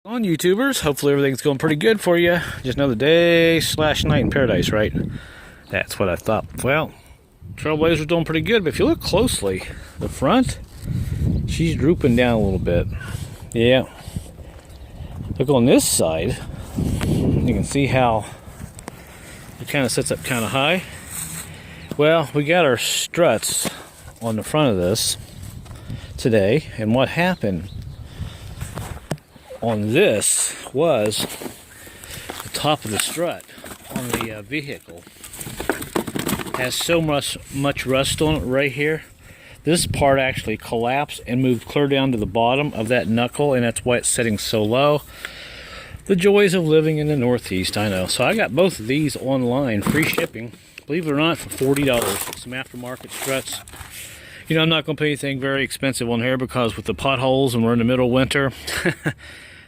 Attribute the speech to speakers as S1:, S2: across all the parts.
S1: On YouTubers, hopefully everything's going pretty good for you. Just another day / night in paradise, right? That's what I thought. Well, Trailblazer's doing pretty good, but if you look closely, the front, she's drooping down a little bit. Yeah. Look on this side, you can see how it kind of sits up kind of high. Well, we got our struts on the front of this today, and what happened on this was the top of the strut on the vehicle has so much rust on it right here. This part actually collapsed and moved clear down to the bottom of that knuckle, and that's why it's sitting so low. The joys of living in the Northeast, I know. So I got both of these online, free shipping, believe it or not, for $40. Some aftermarket struts. You know, I'm not going to pay anything very expensive on here because with the potholes and we're in the middle of winter,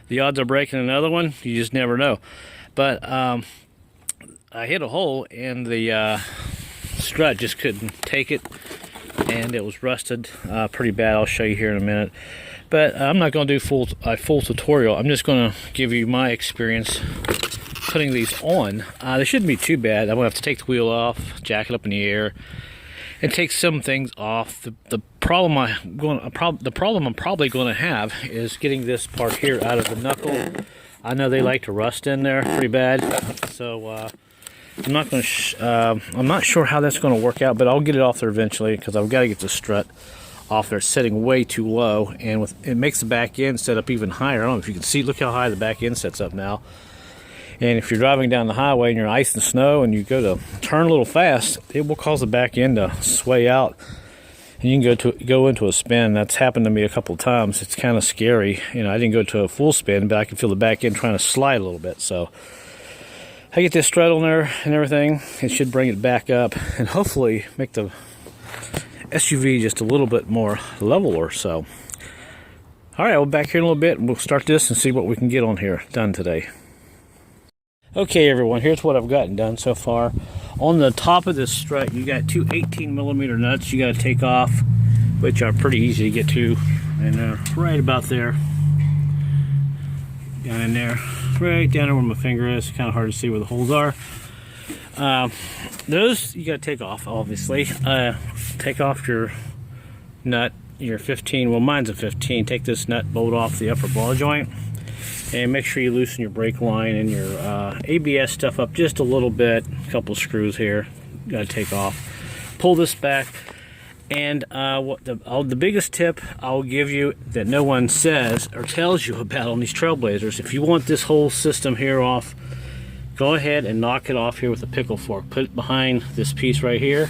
S1: the odds of breaking another one, you just never know. But I hit a hole and the strut just couldn't take it, and it was rusted pretty bad. I'll show you here in a minute. But I'm not going to do a full tutorial. I'm just going to give you my experience putting these on. They shouldn't be too bad. I'm going to have to take the wheel off, jack it up in the air, and take some things off. The problem I'm probably going to have is getting this part here out of the knuckle. I know they like to rust in there pretty bad, so I'm not sure how that's going to work out, but I'll get it off there eventually because I've got to get the strut off there. It's sitting way too low, and it makes the back end set up even higher. I don't know if you can see. Look how high the back end sets up now. And if you're driving down the highway and you're ice and snow and you go to turn a little fast, it will cause the back end to sway out, and you can go into a spin. That's happened to me a couple of times. It's kind of scary. You know, I didn't go to a full spin, but I can feel the back end trying to slide a little bit. So I get this strut on there and everything. It should bring it back up and hopefully make the SUV just a little bit more leveler. So, all right, we'll back here in a little bit and we'll start this and see what we can get on here done today. Okay, everyone, here's what I've gotten done so far. On the top of this strut, you got two 18mm nuts you got to take off, which are pretty easy to get to, and they're right about there, down in there, right down there where my finger is. Kind of hard to see where the holes are. Those you got to take off, obviously. Take off your nut, your 15. Well, mine's a 15. Take this nut bolt off the upper ball joint. And make sure you loosen your brake line and your ABS stuff up just a little bit. A couple screws here, got to take off. Pull this back, and the biggest tip I'll give you that no one says or tells you about on these Trailblazers, if you want this whole system here off, go ahead and knock it off here with a pickle fork. Put it behind this piece right here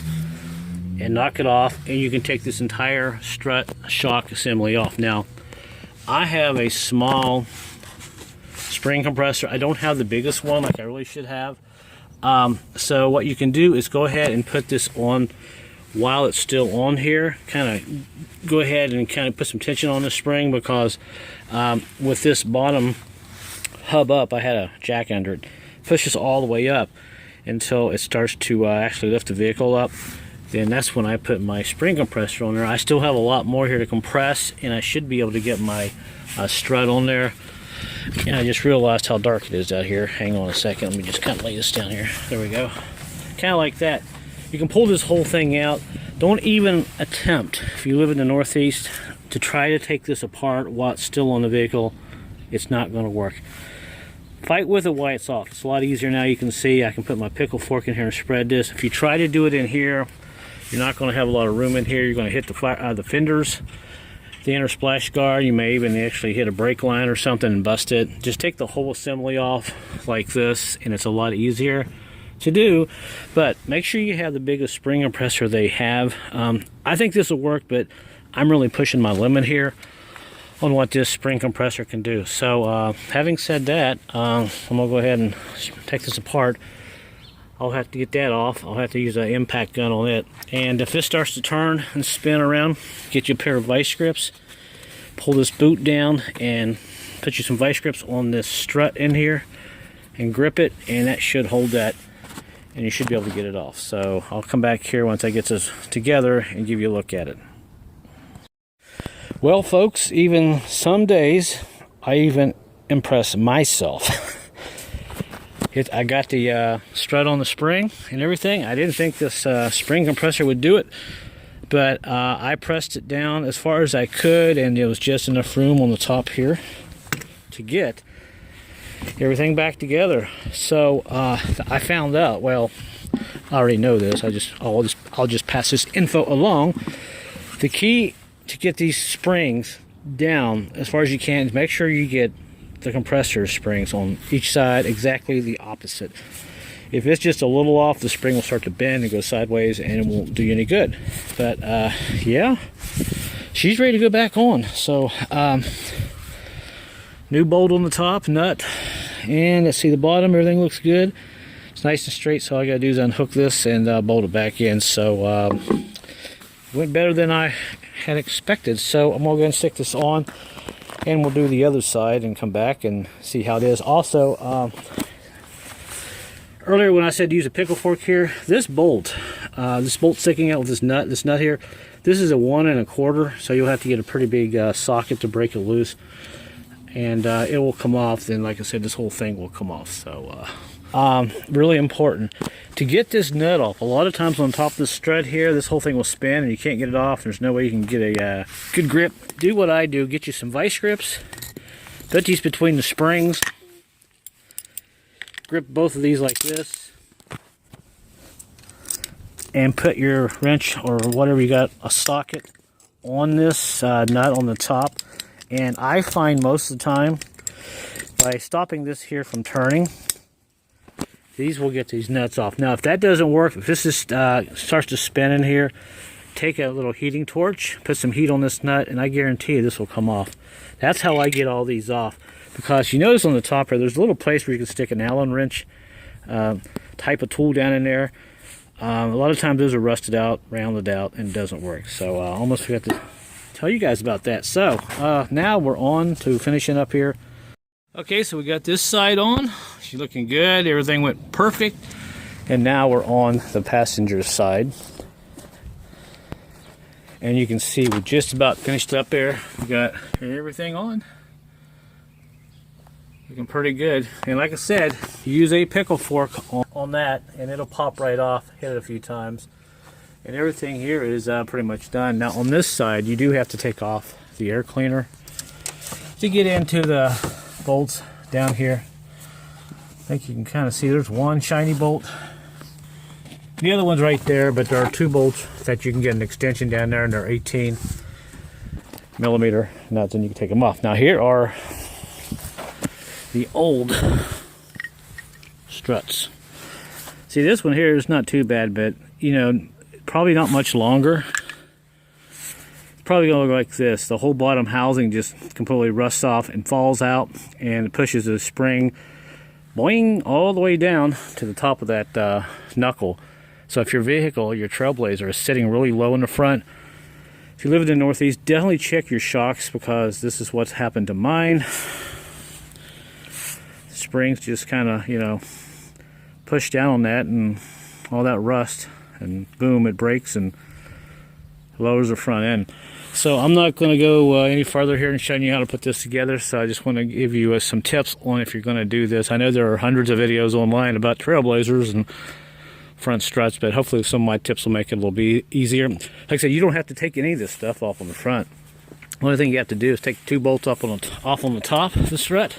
S1: and knock it off, and you can take this entire strut shock assembly off. Now, I have a small spring compressor. I don't have the biggest one like I really should have. So what you can do is go ahead and put this on while it's still on here. Kind of go ahead and kind of put some tension on the spring, because with this bottom hub up, I had a jack under it. Push this all the way up until it starts to actually lift the vehicle up. Then that's when I put my spring compressor on there. I still have a lot more here to compress, and I should be able to get my strut on there. And I just realized how dark it is out here. Hang on a second. Let me just kind of lay this down here. There we go. Kind of like that. You can pull this whole thing out. Don't even attempt, if you live in the Northeast, to try to take this apart while it's still on the vehicle. It's not going to work. Fight with it while it's off. It's a lot easier now. You can see I can put my pickle fork in here and spread this. If you try to do it in here, you're not going to have a lot of room in here. You're going to hit the fenders, the inner splash guard. You may even actually hit a brake line or something and bust it. Just take the whole assembly off like this, and it's a lot easier to do. But make sure you have the biggest spring compressor they have. I think this will work, but I'm really pushing my limit here on what this spring compressor can do. So having said that, I'm gonna go ahead and take this apart. I'll have to get that off. I'll have to use an impact gun on it. And if this starts to turn and spin around, get you a pair of vice grips, pull this boot down and put you some vice grips on this strut in here and grip it, and that should hold that, and you should be able to get it off. So I'll come back here once I get this together and give you a look at it. Well, folks, even some days I even impress myself. I got the strut on the spring and everything. I didn't think this spring compressor would do it, but I pressed it down as far as I could, and there was just enough room on the top here to get everything back together. So I found out, well, I already know this, I'll just pass this info along. The key to get these springs down as far as you can is make sure you get the compressor springs on each side exactly the opposite. If it's just a little off, the spring will start to bend and go sideways, and it won't do you any good. But yeah, she's ready to go back on. So new bolt on the top, nut, and let's see the bottom, everything looks good. It's nice and straight, so all I gotta do is unhook this and bolt it back in. So went better than I had expected. So I'm gonna go and stick this on, and we'll do the other side and come back and see how it is. Also, earlier when I said use a pickle fork here, this bolt sticking out with this nut here, this is a 1 1/4, so you'll have to get a pretty big socket to break it loose, and it will come off. Then, like I said, this whole thing will come off. So really important to get this nut off. A lot of times on top of the strut here, this whole thing will spin and you can't get it off. There's no way you can get a good grip. Do what I do, get you some vice grips, put these between the springs, grip both of these like this, and put your wrench or whatever you got, a socket on this nut on the top. And I find most of the time by stopping this here from turning, these will get these nuts off. Now, if that doesn't work, if this is, starts to spin in here, take a little heating torch, put some heat on this nut, and I guarantee you this will come off. That's how I get all these off. Because you notice on the top here, there's a little place where you can stick an Allen wrench type of tool down in there. A lot of times those are rusted out, rounded out, and it doesn't work. So I almost forgot to tell you guys about that. So now we're on to finishing up here. Okay, so we got this side on. She's looking good. Everything went perfect. And now we're on the passenger side. And you can see we just about finished up there. We got everything on. Looking pretty good. And like I said, use a pickle fork on that and it'll pop right off. Hit it a few times. And everything here is pretty much done. Now on this side, you do have to take off the air cleaner to get into the bolts down here. I think you can kind of see there's one shiny bolt. The other one's right there, but there are 2 bolts that you can get an extension down there, and they're 18mm nuts, and you can take them off. Now here are the old struts. See, this one here is not too bad, but you know, probably not much longer. Probably gonna look like this. The whole bottom housing just completely rusts off and falls out, and it pushes the spring boing all the way down to the top of that knuckle. So if your vehicle, your Trailblazer, is sitting really low in the front, if you live in the Northeast, definitely check your shocks, because this is what's happened to mine. The springs just kind of, you know, push down on that and all that rust, and boom, it breaks and lowers the front end. So I'm not going to go any farther here and showing you how to put this together. So I just want to give you some tips on if you're going to do this. I know there are hundreds of videos online about Trailblazers and front struts, but hopefully some of my tips will make it a little bit easier. Like I said, you don't have to take any of this stuff off on the front. The only thing you have to do is take 2 bolts off on the top of the strut.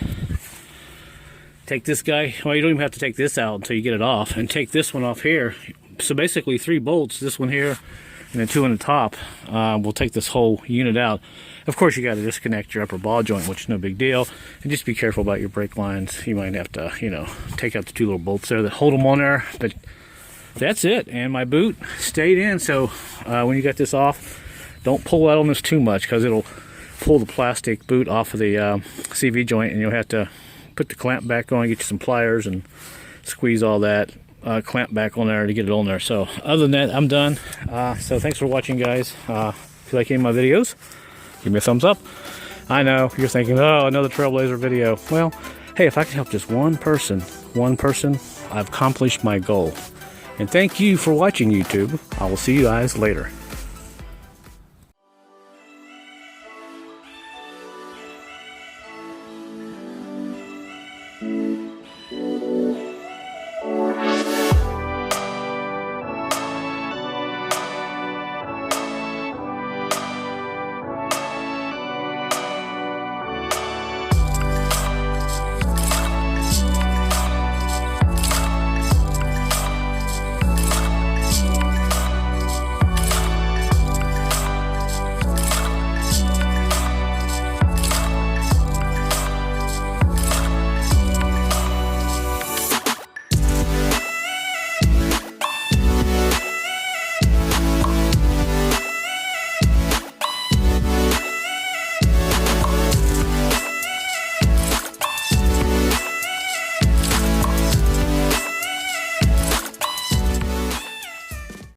S1: Take this guy, well, you don't even have to take this out until you get it off, and take this one off here. So basically 3 bolts, this one here, and then 2 on the top. We'll take this whole unit out. Of course, you got to disconnect your upper ball joint, which is no big deal. And just be careful about your brake lines. You might have to, you know, take out the 2 little bolts there that hold them on there. But that's it. And my boot stayed in. So when you get this off, don't pull out on this too much, because it'll pull the plastic boot off of the CV joint, and you'll have to put the clamp back on, get you some pliers, and squeeze all that clamp back on there to get it on there. So other than that, I'm done. So thanks for watching, guys. If you like any of my videos, give me a thumbs up. I know you're thinking, oh, another Trailblazer video. Well, hey, if I can help just one person, I've accomplished my goal. And thank you for watching, YouTube. I will see you guys later.